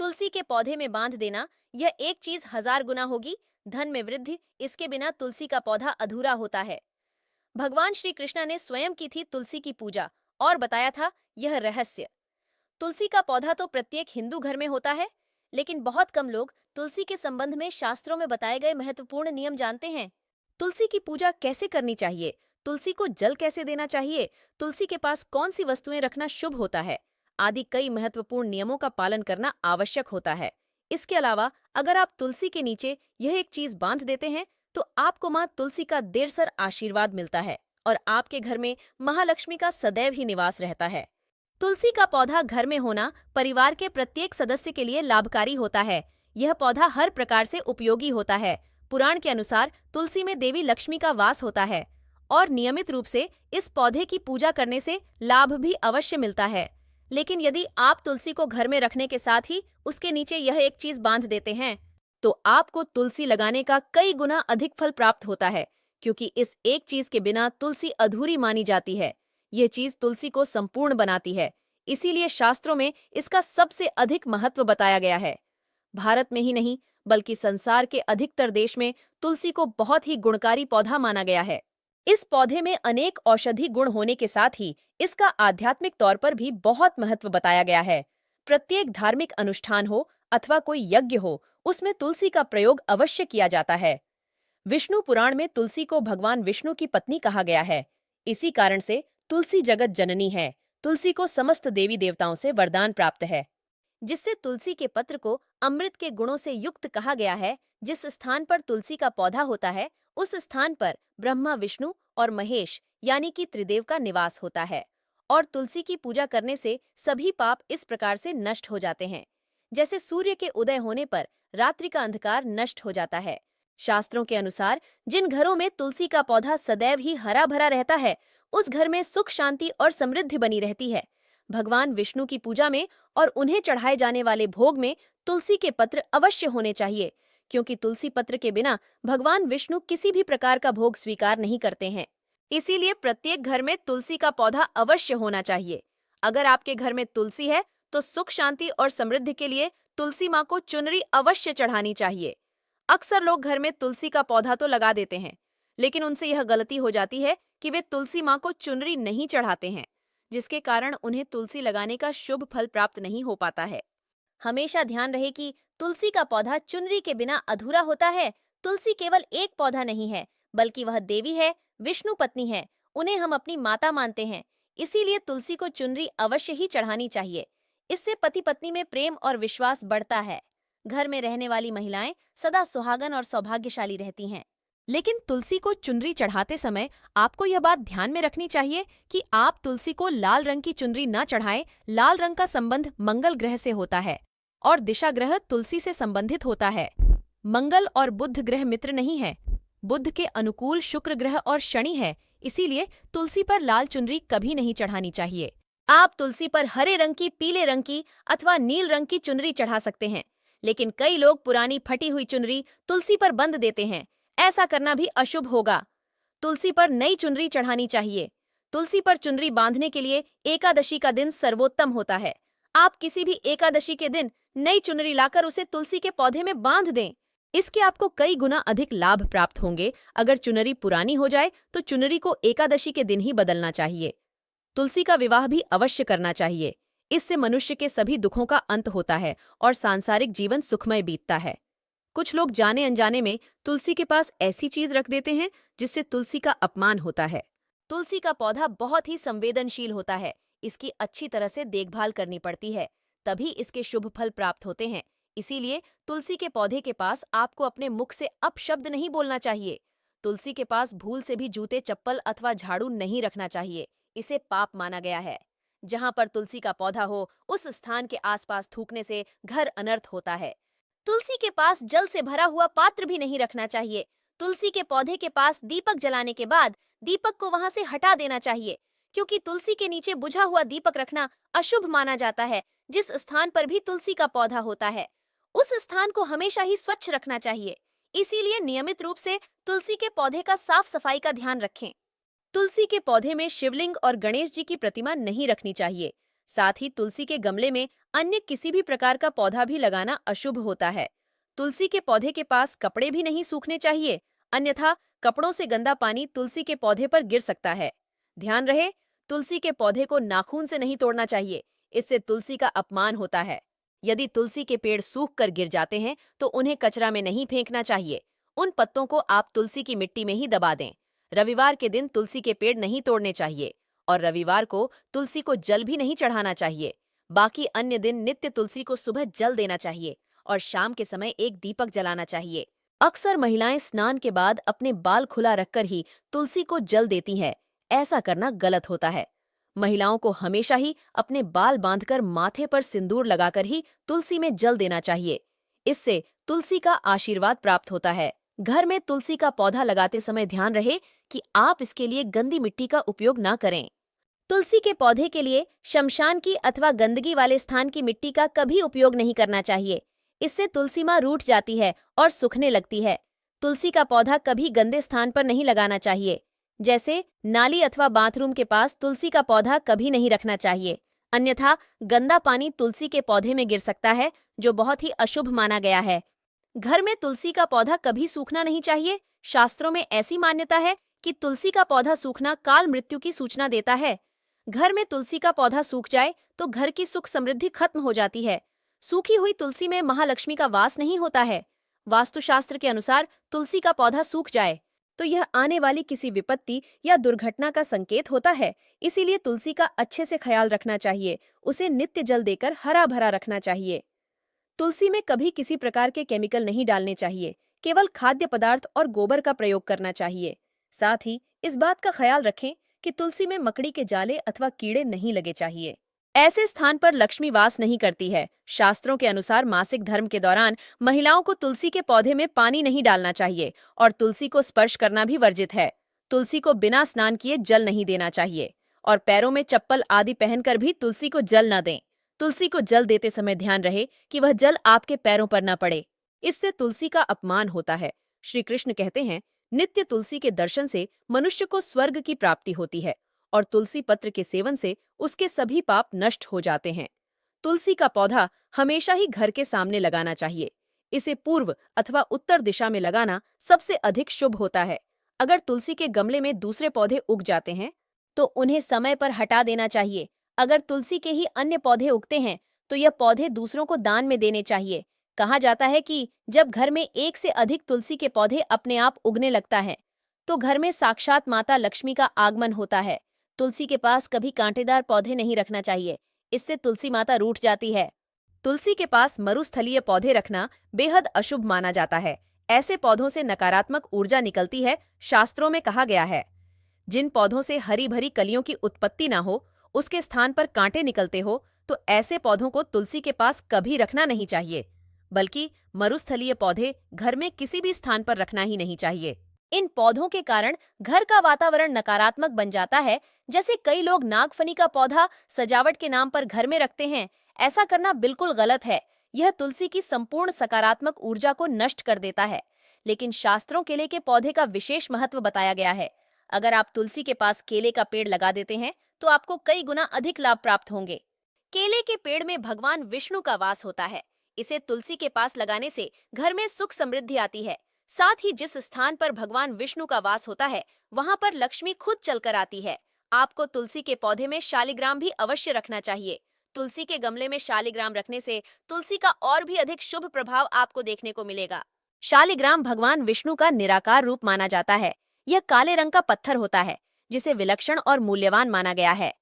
तुलसी के पौधे में बांध देना, यह एक चीज 1000 गुना होगी, धन में वृद्धि, इसके बिना तुलसी का पौधा अधूरा होता है। भगवान श्री कृष्ण ने स्वयं की थी तुलसी की पूजा और बताया था यह रहस्य। तुलसी का पौधा तो प्रत्येक हिंदू घर में होता है, लेकिन बहुत कम लोग तुलसी के संबंध में शास्त्रों में बताए गए महत्वपूर्ण नियम जानते हैं। तुलसी की पूजा कैसे करनी चाहिए, तुलसी को जल कैसे देना चाहिए, तुलसी के पास कौन सी वस्तुएं रखना शुभ होता है, आदि कई महत्वपूर्ण नियमों का पालन करना आवश्यक होता है। इसके अलावा अगर आप तुलसी के नीचे यह एक चीज बांध देते हैं, तो आपको माँ तुलसी का देरसर आशीर्वाद मिलता है और आपके घर में महालक्ष्मी का सदैव ही निवास रहता है। तुलसी का पौधा घर में होना परिवार के प्रत्येक सदस्य के लिए लाभकारी होता है। यह पौधा हर प्रकार से उपयोगी होता है। पुराण के अनुसार तुलसी में देवी लक्ष्मी का वास होता है और नियमित रूप से इस पौधे की पूजा करने से लाभ भी अवश्य मिलता है। लेकिन यदि आप तुलसी को घर में रखने के साथ ही उसके नीचे यह एक चीज बांध देते हैं, तो आपको तुलसी लगाने का कई गुना अधिक फल प्राप्त होता है, क्योंकि इस एक चीज के बिना तुलसी अधूरी मानी जाती है। यह चीज तुलसी को संपूर्ण बनाती है, इसीलिए शास्त्रों में इसका सबसे अधिक महत्व बताया गया है। भारत में ही नहीं बल्कि संसार के अधिकतर देश में तुलसी को बहुत ही गुणकारी पौधा माना गया है। इस पौधे में अनेक औषधि गुण होने के साथ ही इसका आध्यात्मिक तौर पर भी बहुत महत्व बताया गया है। प्रत्येक धार्मिक अनुष्ठान हो अथवा कोई यज्ञ हो, उसमें तुलसी का प्रयोग अवश्य किया जाता है। विष्णु पुराण में तुलसी को भगवान विष्णु की पत्नी कहा गया है। इसी कारण से तुलसी जगत जननी है। तुलसी को समस्त देवी देवताओं से वरदान प्राप्त है, जिससे तुलसी के पत्र को अमृत के गुणों से युक्त कहा गया है। जिस स्थान पर तुलसी का पौधा होता है, उस स्थान पर ब्रह्मा, विष्णु और महेश यानी कि त्रिदेव का निवास होता है। और तुलसी की पूजा करने से सभी पाप इस प्रकार से नष्ट हो जाते हैं, जैसे सूर्य के उदय होने पर रात्रि का अंधकार नष्ट हो जाता है। शास्त्रों के अनुसार जिन घरों में तुलसी का पौधा सदैव ही हरा भरा रहता है, उस घर में सुख, शांति और समृद्धि बनी रहती है। भगवान विष्णु की पूजा में और उन्हें चढ़ाए जाने वाले भोग में तुलसी के पत्र अवश्य होने चाहिए, क्योंकि तुलसी पत्र के बिना भगवान विष्णु किसी भी प्रकार का भोग स्वीकार नहीं करते हैं। इसीलिए प्रत्येक घर में तुलसी का पौधा अवश्य होना चाहिए। अगर आपके घर में तुलसी है तो सुख, शांति और समृद्धि के लिए तुलसी माँ को चुनरी अवश्य चढ़ानी चाहिए। अक्सर लोग घर में तुलसी का पौधा तो लगा देते हैं, लेकिन उनसे यह गलती हो जाती है कि वे तुलसी माँ को चुनरी नहीं चढ़ाते हैं, जिसके कारण उन्हें तुलसी लगाने का शुभ फल प्राप्त नहीं हो पाता है। हमेशा ध्यान रहे कि तुलसी का पौधा चुनरी के बिना अधूरा होता है। तुलसी केवल एक पौधा नहीं है, बल्कि वह देवी है, विष्णु पत्नी है। उन्हें हम अपनी माता मानते हैं, इसीलिए तुलसी को चुनरी अवश्य ही चढ़ानी चाहिए। इससे पति पत्नी में प्रेम और विश्वास बढ़ता है। घर में रहने वाली महिलाएं सदा सुहागन और सौभाग्यशाली रहती हैं। लेकिन तुलसी को चुनरी चढ़ाते समय आपको यह बात ध्यान में रखनी चाहिए कि आप तुलसी को लाल रंग की चुनरी न चढ़ाएं। लाल रंग का संबंध मंगल ग्रह से होता है और दिशा ग्रह तुलसी से संबंधित होता है। मंगल और बुध ग्रह मित्र नहीं है। बुध के अनुकूल शुक्र ग्रह और शनि है, इसीलिए तुलसी पर लाल चुनरी कभी नहीं चढ़ानी चाहिए। आप तुलसी पर हरे रंग की, पीले रंग की अथवा नील रंग की चुनरी चढ़ा सकते हैं, लेकिन कई लोग पुरानी फटी हुई चुनरी तुलसी पर बंध देते हैं। ऐसा करना भी अशुभ होगा। तुलसी पर नई चुनरी चढ़ानी चाहिए। तुलसी पर चुनरी बांधने के लिए एकादशी का दिन सर्वोत्तम होता है। आप किसी भी एकादशी के दिन नई चुनरी लाकर उसे तुलसी के पौधे में बांध दें। इसके आपको कई गुना अधिक लाभ प्राप्त होंगे। अगर चुनरी पुरानी हो जाए तो चुनरी को एकादशी के दिन ही बदलना चाहिए। तुलसी का विवाह भी अवश्य करना चाहिए। इससे मनुष्य के सभी दुखों का अंत होता है और सांसारिक जीवन सुखमय बीतता है। कुछ लोग जाने अनजाने में तुलसी के पास ऐसी चीज रख देते हैं जिससे तुलसी का अपमान होता है। तुलसी का पौधा बहुत ही संवेदनशील होता है। इसकी अच्छी तरह से देखभाल करनी पड़ती है, तभी इसके शुभ फल प्राप्त होते हैं। इसीलिए तुलसी के पौधे के पास आपको अपने मुख से अपशब्द नहीं बोलना चाहिए। तुलसी के पास भूल से भी जूते, चप्पल अथवा झाड़ू नहीं रखना चाहिए। इसे पाप माना गया है। जहाँ पर तुलसी का पौधा हो, उस स्थान के आसपास थूकने से घर अनर्थ होता है। तुलसी के पास जल से भरा हुआ पात्र भी नहीं रखना चाहिए। तुलसी के पौधे के पास दीपक जलाने के बाद दीपक को वहां से हटा देना चाहिए, क्योंकि तुलसी के नीचे बुझा हुआ दीपक रखना अशुभ माना जाता है। जिस स्थान पर भी तुलसी का पौधा होता है, उस स्थान को हमेशा ही स्वच्छ रखना चाहिए। इसीलिए नियमित रूप से तुलसी के पौधे का साफ सफाई का ध्यान रखें। तुलसी के पौधे में शिवलिंग और गणेश जी की प्रतिमा नहीं रखनी चाहिए। साथ ही तुलसी के गमले में अन्य किसी भी प्रकार का पौधा भी लगाना अशुभ होता है। तुलसी के पौधे के पास कपड़े भी नहीं सूखने चाहिए, अन्यथा कपड़ों से गंदा पानी तुलसी के पौधे पर गिर सकता है। ध्यान रहे, तुलसी के पौधे को नाखून से नहीं तोड़ना चाहिए, इससे तुलसी का अपमान होता है। यदि तुलसी के पेड़ सूख कर गिर जाते हैं तो उन्हें कचरा में नहीं फेंकना चाहिए, उन पत्तों को आप तुलसी की मिट्टी में ही दबा दें। रविवार के दिन तुलसी के पेड़ नहीं तोड़ने चाहिए और रविवार को तुलसी को जल भी नहीं चढ़ाना चाहिए। बाकी अन्य दिन नित्य तुलसी को सुबह जल देना चाहिए और शाम के समय एक दीपक जलाना चाहिए। अक्सर महिलाएं स्नान के बाद अपने बाल खुला रखकर ही तुलसी को जल देती हैं। ऐसा करना गलत होता है। महिलाओं को हमेशा ही अपने बाल बांधकर माथे पर सिंदूर लगाकर ही तुलसी में जल देना चाहिए। इससे तुलसी का आशीर्वाद प्राप्त होता है। घर में तुलसी का पौधा लगाते समय ध्यान रहे कि आप इसके लिए गंदी मिट्टी का उपयोग ना करें। तुलसी के पौधे के लिए शमशान की अथवा गंदगी वाले स्थान की मिट्टी का कभी उपयोग नहीं करना चाहिए। इससे तुलसी माँ रूठ जाती है और सूखने लगती है। तुलसी का पौधा कभी गंदे स्थान पर नहीं लगाना चाहिए, जैसे नाली अथवा बाथरूम के पास तुलसी का पौधा कभी नहीं रखना चाहिए, अन्यथा गंदा पानी तुलसी के पौधे में गिर सकता है, जो बहुत ही अशुभ माना गया है। घर में तुलसी का पौधा कभी सूखना नहीं चाहिए। शास्त्रों में ऐसी मान्यता है कि तुलसी का पौधा सूखना काल मृत्यु की सूचना देता है। घर में तुलसी का पौधा सूख जाए तो घर की सुख समृद्धि खत्म हो जाती है। सूखी हुई तुलसी में महालक्ष्मी का वास नहीं होता है। वास्तुशास्त्र के अनुसार तुलसी का पौधा सूख जाए तो यह आने वाली किसी विपत्ति या दुर्घटना का संकेत होता है। इसीलिए तुलसी का अच्छे से ख्याल रखना चाहिए, उसे नित्य जल देकर हरा भरा रखना चाहिए। तुलसी में कभी किसी प्रकार के केमिकल नहीं डालने चाहिए, केवल खाद्य पदार्थ और गोबर का प्रयोग करना चाहिए। साथ ही इस बात का ख्याल रखें कि तुलसी में मकड़ी के जाले अथवा कीड़े नहीं लगे चाहिए। ऐसे स्थान पर लक्ष्मी वास नहीं करती है। शास्त्रों के अनुसार मासिक धर्म के दौरान महिलाओं को तुलसी के पौधे में पानी नहीं डालना चाहिए और तुलसी को स्पर्श करना भी वर्जित है। तुलसी को बिना स्नान किए जल नहीं देना चाहिए और पैरों में चप्पल आदि पहनकर भी तुलसी को जल न दें। तुलसी को जल देते समय ध्यान रहे कि वह जल आपके पैरों पर न पड़े, इससे तुलसी का अपमान होता है। श्री कृष्ण कहते हैं, नित्य तुलसी के दर्शन से मनुष्य को स्वर्ग की प्राप्ति होती है और तुलसी पत्र के सेवन से उसके सभी पाप नष्ट हो जाते हैं। तुलसी का पौधा हमेशा ही घर के सामने लगाना चाहिए। इसे पूर्व अथवा उत्तर दिशा में लगाना सबसे अधिक शुभ होता है। अगर तुलसी के गमले में दूसरे पौधे उग जाते हैं तो उन्हें समय पर हटा देना चाहिए। अगर तुलसी के ही अन्य पौधे उगते हैं तो यह पौधे दूसरों को दान में देने चाहिए। कहा जाता है कि जब घर में एक से अधिक तुलसी के पौधे अपने आप उगने लगता है तो घर में साक्षात माता लक्ष्मी का आगमन होता है। तुलसी के पास कभी कांटेदार पौधे नहीं रखना चाहिए, इससे तुलसी माता रूठ जाती है। तुलसी के पास मरुस्थलीय पौधे रखना बेहद अशुभ माना जाता है। ऐसे पौधों से नकारात्मक ऊर्जा निकलती है। शास्त्रों में कहा गया है, जिन पौधों से हरी भरी कलियों की उत्पत्ति ना हो, उसके स्थान पर कांटे निकलते हो, तो ऐसे पौधों को तुलसी के पास कभी रखना नहीं चाहिए। बल्कि मरुस्थलीय पौधे घर में किसी भी स्थान पर रखना ही नहीं चाहिए। इन पौधों के कारण घर का वातावरण नकारात्मक बन जाता है। जैसे कई लोग नागफनी का पौधा सजावट के नाम पर घर में रखते हैं। ऐसा करना बिल्कुल गलत है। यह तुलसी की संपूर्ण सकारात्मक ऊर्जा को नष्ट कर देता है। लेकिन शास्त्रों केले के पौधे का विशेष महत्व बताया गया है। अगर आप तुलसी के पास केले का पेड़ लगा देते हैं तो आपको कई गुना अधिक लाभ प्राप्त होंगे। केले के पेड़ में भगवान विष्णु का वास होता है। इसे तुलसी के पास लगाने से घर में सुख समृद्धि आती है। साथ ही जिस स्थान पर भगवान विष्णु का वास होता है वहां पर लक्ष्मी खुद चलकर आती है। आपको तुलसी के पौधे में शालिग्राम भी अवश्य रखना चाहिए। तुलसी के गमले में शालिग्राम रखने से तुलसी का और भी अधिक शुभ प्रभाव आपको देखने को मिलेगा। शालिग्राम भगवान विष्णु का निराकार रूप माना जाता है। यह काले रंग का पत्थर होता है जिसे विलक्षण और मूल्यवान माना गया है।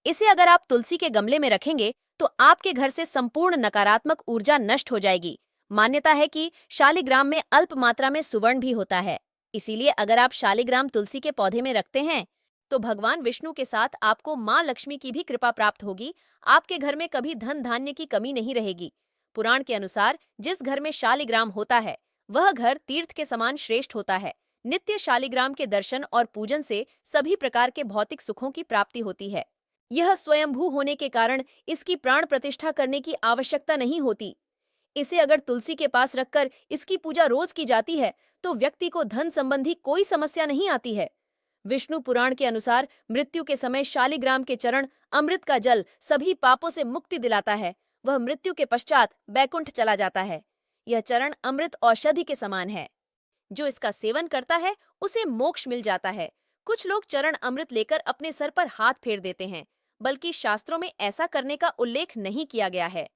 इसे अगर आप तुलसी के गमले में रखेंगे तो आपके घर से संपूर्ण नकारात्मक ऊर्जा नष्ट हो जाएगी। मान्यता है कि शालिग्राम में अल्प मात्रा में सुवर्ण भी होता है। इसीलिए अगर आप शालिग्राम तुलसी के पौधे में रखते हैं तो भगवान विष्णु के साथ आपको मां लक्ष्मी की भी कृपा प्राप्त होगी। आपके घर में कभी धन धान्य की कमी नहीं रहेगी। पुराण के अनुसार जिस घर में शालिग्राम होता है वह घर तीर्थ के समान श्रेष्ठ होता है। नित्य शालिग्राम के दर्शन और पूजन से सभी प्रकार के भौतिक सुखों की प्राप्ति होती है। यह स्वयंभू होने के कारण इसकी प्राण प्रतिष्ठा करने की आवश्यकता नहीं होती। इसे अगर तुलसी के पास रखकर इसकी पूजा रोज की जाती है तो व्यक्ति को धन संबंधी कोई समस्या नहीं आती है। विष्णु पुराण के अनुसार मृत्यु के समय शालिग्राम के चरण अमृत का जल सभी पापों से मुक्ति दिलाता है। वह मृत्यु के पश्चात बैकुंठ चला जाता है। यह चरण अमृत औषधि के समान है। जो इसका सेवन करता है उसे मोक्ष मिल जाता है। कुछ लोग चरण अमृत लेकर अपने सर पर हाथ फेर देते हैं, बल्कि शास्त्रों में ऐसा करने का उल्लेख नहीं किया गया है।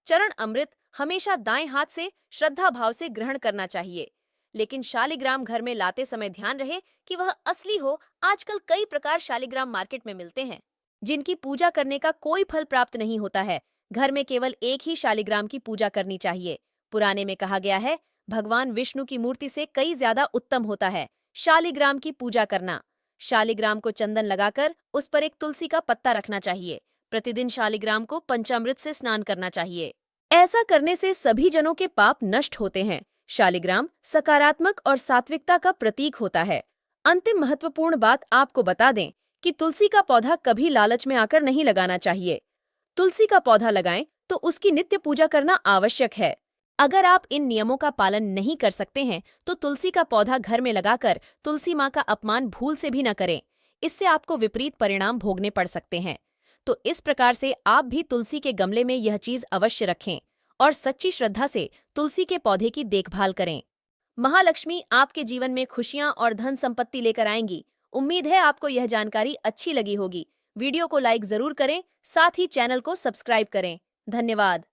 चरण अमृत हमेशा दाएं हाथ से श्रद्धा भाव से ग्रहण करना चाहिए, लेकिन शालिग्राम घर में लाते समय ध्यान रहे कि वह असली हो। आजकल कई प्रकार शालिग्राम मार्केट में मिलते हैं, जिनकी पूजा करने का कोई फल प्राप्त नहीं होता है। घर में केवल एक ही शालिग्राम की पूजा करनी चाहिए। पुराने में कहा गया है, भगवान विष्णु की मूर्ति से कई ज्यादा उत्तम होता है शालिग्राम की पूजा करना। शालिग्राम को चंदन लगाकर उस पर एक तुलसी का पत्ता रखना चाहिए। प्रतिदिन शालिग्राम को पंचामृत से स्नान करना चाहिए। ऐसा करने से सभी जनों के पाप नष्ट होते हैं। शालिग्राम सकारात्मक और सात्विकता का प्रतीक होता है। अंतिम महत्वपूर्ण बात आपको बता दें कि तुलसी का पौधा कभी लालच में आकर नहीं लगाना चाहिए। तुलसी का पौधा लगाएं तो उसकी नित्य पूजा करना आवश्यक है। अगर आप इन नियमों का पालन नहीं कर सकते हैं तो तुलसी का पौधा घर में लगाकर तुलसी माँ का अपमान भूल से भी न करें। इससे आपको विपरीत परिणाम भोगने पड़ सकते हैं। तो इस प्रकार से आप भी तुलसी के गमले में यह चीज अवश्य रखें और सच्ची श्रद्धा से तुलसी के पौधे की देखभाल करें। महालक्ष्मी आपके जीवन में खुशियां और धन संपत्ति लेकर आएंगी। उम्मीद है आपको यह जानकारी अच्छी लगी होगी। वीडियो को लाइक जरूर करें, साथ ही चैनल को सब्सक्राइब करें। धन्यवाद।